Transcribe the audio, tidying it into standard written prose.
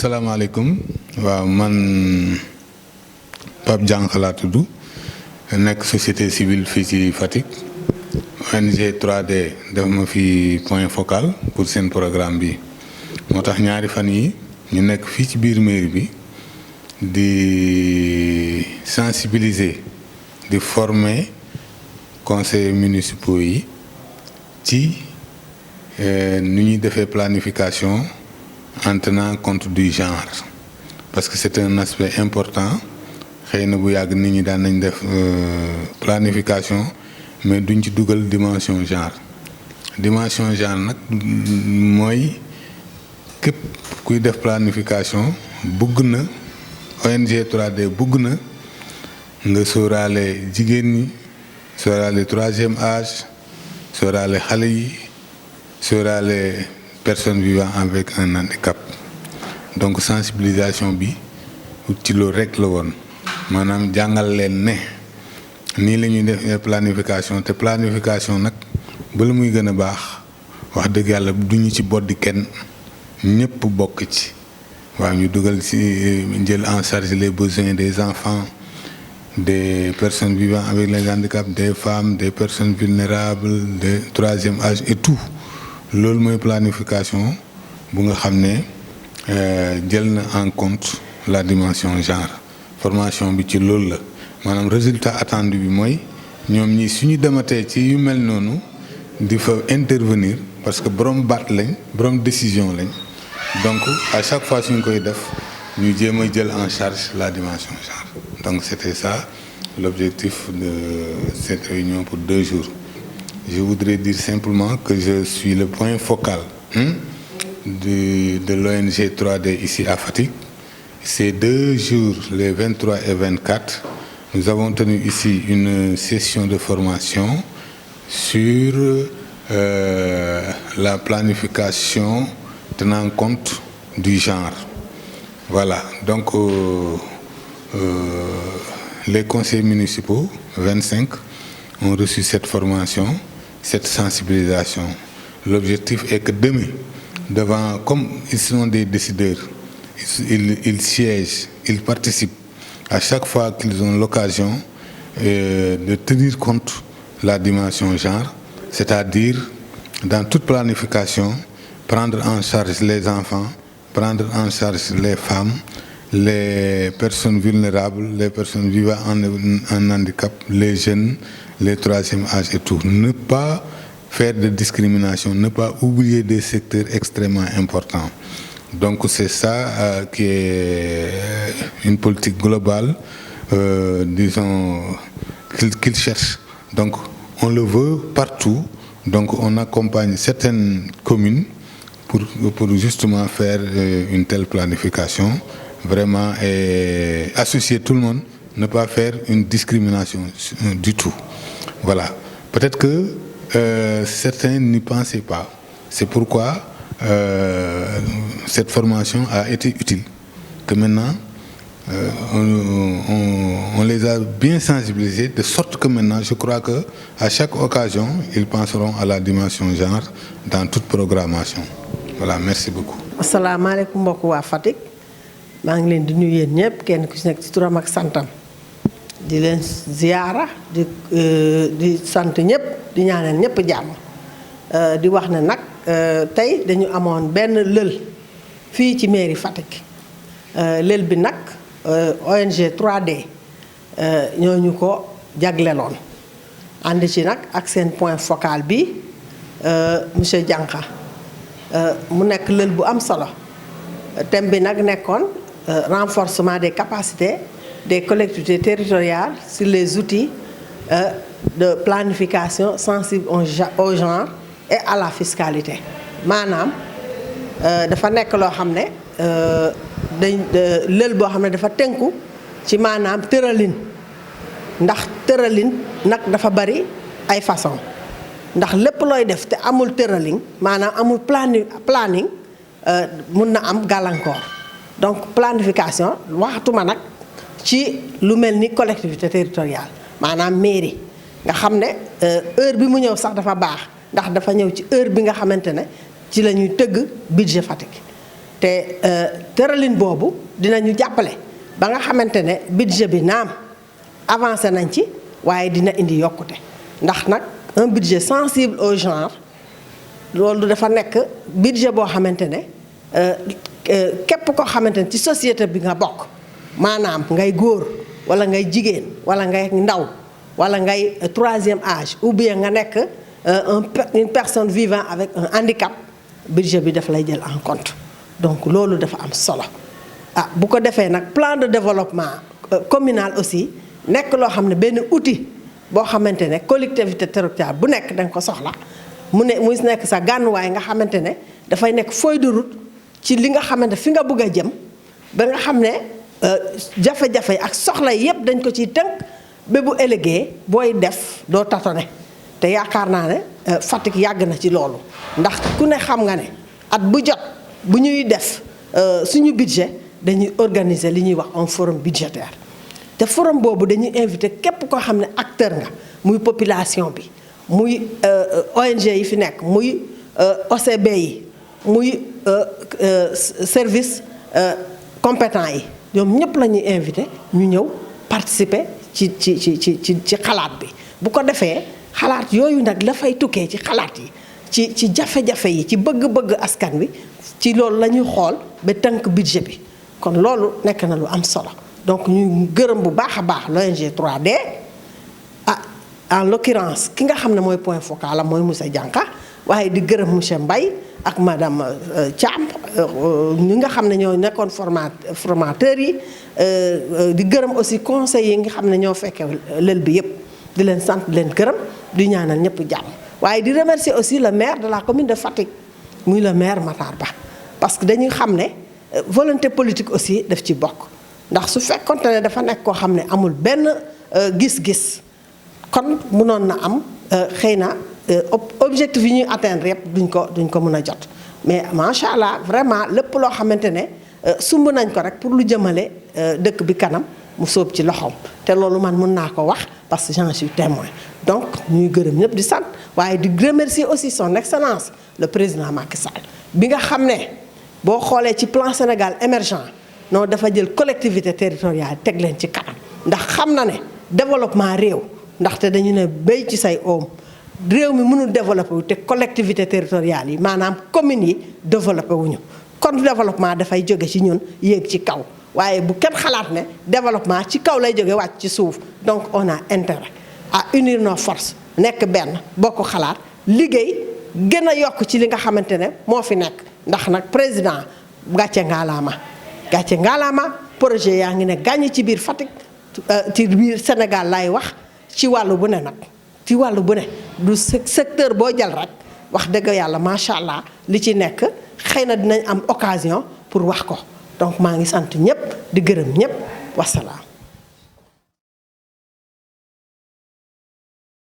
salaamaaleykum waaw man Pape Diankha laa tudd nekk société civile fii ci Fatick ONG 3D def ma fi point focal pour seen programme bi moo tax ñaari fan yi ñu nekk fii ci biir mairie bi di sensibiliser di former conseillers municipaux yi ci nu ñuy defee planification en tenant compte du genre parce que c'est un aspect important xëy na bu yàgg nit ñi daan nañ def planification mais duñ ci dugal dimension genre nag mooy képp kuy def planification bugg na ONG 3D bugg na nga sóoraale jigéen ñi sóoraale troisième âge sóoraale xale yi sóoraale personnes vivant avec un handicap donc sensibilisation bi ci loolu rek la woon maanaam jàngal leen ne nii la ñuy def planification te planification nag bala muy gën a baax wax dëgg yàlla duñu ci boddi kenn ñëpp bokk ci waaw ñu dugal ci jël en charge les besoins des enfants des personnes vivant avec les handicaps des femmes des personnes vulnérables des troisième âge et tout loolu mooy planification bu nga xam ne jël na en compte la dimension genre formation bi ci loolu la maanaam résultat attendu bi mooy ñoom ñi suñu dematee ci yu mel noonu di fa intervenir parce que borom baat lañ borom décision lañ donc à chaque fois suñ koy def ñu jéem a jël en charge la dimension genre donc c'était ça l'objectif de cette réunion pour 2 jours. Je voudrais dire simplement que je suis le point focal de l'ONG 3D ici à Fatick. Ces 2 jours, les 23 et 24, nous avons tenu ici une session de formation sur la planification tenant compte du genre. Voilà, donc les conseils municipaux, 25, ont reçu cette formation, cette sensibilisation. L'objectif est que demain, devant, comme ils sont des décideurs, ils siègent, ils participent à chaque fois qu'ils ont l'occasion de tenir compte de la dimension genre, c'est-à-dire dans toute planification, prendre en charge les enfants, prendre en charge les femmes, les personnes vulnérables, les personnes vivant en handicap, les jeunes, les troisième âge et tout. Ne pas faire de discrimination, ne pas oublier des secteurs extrêmement importants. Donc c'est ça qui est une politique globale, disons, qu'ils cherchent. Donc on le veut partout. Donc on accompagne certaines communes pour justement faire une telle planification. Vraiment, et associer tout le monde, ne pas faire une discrimination du tout. Voilà. Peut-être que certains n'y pensaient pas. C'est pourquoi cette formation a été utile. Que maintenant, on les a bien sensibilisés, de sorte que maintenant, je crois qu'à chaque occasion, ils penseront à la dimension genre dans toute programmation. Voilà, merci beaucoup. Assalamu alaikum mbokk waa Fatick. maa ngi leen di nuyu yéen ñëpp kenn ku ci nekk ci turam ak santam di leen ziyaara di sant ñëpp di ñaanal ñëpp jàmm di wax ne nag tey dañu amoon benn lël fii ci mairie Fatick lël bi nag ONG 3D ñooñu ko jagleloon ànd ci nag ak seen point focal bi monsieur Diankha mu nekk lël bu am solo thème bi nag nekkoon renforcement des capacités des collectivités territoriales sur les outils de planification sensibles au genre et à la fiscalité maanaam dafa nekk loo xam ne lël boo xam ne dafa tënku ci maanaam tëralin ndax tëralin nag dafa bari ay façon ndax lépp looy def te amul tëralin maanaam amul planning mun na am gàllankoor donc planification waxatuma nag ci lu mel ni collectivité territoriale maanaam mairie nga xam ne heure bi mu ñëw sax dafa baax ndax dafa ñëw ci heure bi nga xamante ne ci la ñuy tëgg budget Fatick te tëralin boobu dinañu jàppale ba nga xamante ne budget bi naam avancé nañ ci waaye dina indi yokkute ndax nag un budget sensible au genre loolu dafa nekk budget boo xamante ne képp koo xamante ne ci société bi nga bokk maanaam ngay góor wala ngay jigéen wala ngay ndaw wala ngay troisième âge ou bien nga nekk une personne vivant avec un handicap budget bi daf lay jël en compte donc loolu dafa am solo bu ko defee nag plan de développement communal aussi nekk loo xam ne benn outil boo xamante ne collectivité territoriale bu nekk da nga ko soxla muy nekk sa gànnuwaay nga xamante ne dafay nekk feuille de route ci li nga xamante fi nga bëgg a jëm ba nga xam ne jafe-jafe ak soxla yépp dañ ko ciy tënk ba bu ëllëgee booy def doo tatone te yaakaar naa ne Fatick yàgg na ci loolu ndax ku ne xam nga ne at bu jot bu ñuy def suñu budget dañuy organiser li ñuy wax un forum budgétaire te forum boobu dañuy invité képp koo xam ne acteur nga muy population bi muy ONG yi fi nekk muy OCB yi muy service compétent yi ñoom ñëpp la ñuy invité ñu ñëw participer ci xalaat bi bu ko defee xalaat yooyu nag la fay tukkee ci xalaat yi ci jafe-jafe yi ci bëgg-bëgg askan wi ci loolu la ñuy xool ba tënk budget bi kon loolu nekk na lu am solo donc ñu gërëm bu baax a baax l'ONG 3D en l'occurrence ki nga xam ne mooy point focal la mooy monsieur Dianka waaye di gërëm monsieur Mbaye ak madame Thiam ñi nga xam ne ñoo nekkoon formateurs yi di gërëm aussi conseils yi nga xam ne ñoo fekkee lël bi yépp di leen sant di leen gërëm di ñaanal ñëpp jàmm waaye di remercier aussi le maire de la commune de Fatick muy le maire Matar Ba parce que dañuy xam ne volonté politique aussi daf ci bokk ndax su fekkonte ne dafa nekk koo xam ne amul benn gis-gis kon mënoon na am xëy na objectif yi ñuy atteindre yëpp duñ ko mën a jot mais macha allah vraiment lépp loo xamante ne sumb nañ ko rek pour lu jëmale dëkk bi kanam mu sóob ci loxoom te loolu man mën naa ko wax parce que j'en suis témoin donc ñuy gërëm ñëpp di sant waaye di remercier aussi son excellence le président Macky Sall bi nga xam ne boo xoolee ci plan Sénégal émergent non dafa jël collectivité territoriale teg leen ci kanam ndax xam na ne développement réew ndaxte dañu ne béy ci say oom réew mi mënul développé wu te collectivité territoriale yi maanaam communes yi développé wuñu kon développement dafay jóge ci ñun yéeg ci kaw waaye bu kenn xalaat ne développement ci kaw lay jóge wàcc ci suuf donc on a intérêt à unir nos forces nekk benn bokk xalaat liggéey gën a yokk ci li nga xamante ne moo fi nekk ndax nag président gàcce ngaalaama projet yaa ngi ne gàññ ci biir Fatick ci biir Sénégal lay wax ci wàllu bu ne nag ci wàllu bu ne du secteur boo jël rek wax dëgg yàlla macha allah li ci nekk xëy na dinañ am occasion pour wax ko donc maa ngi sant ñëpp di gërëm ñëpp wasalaam.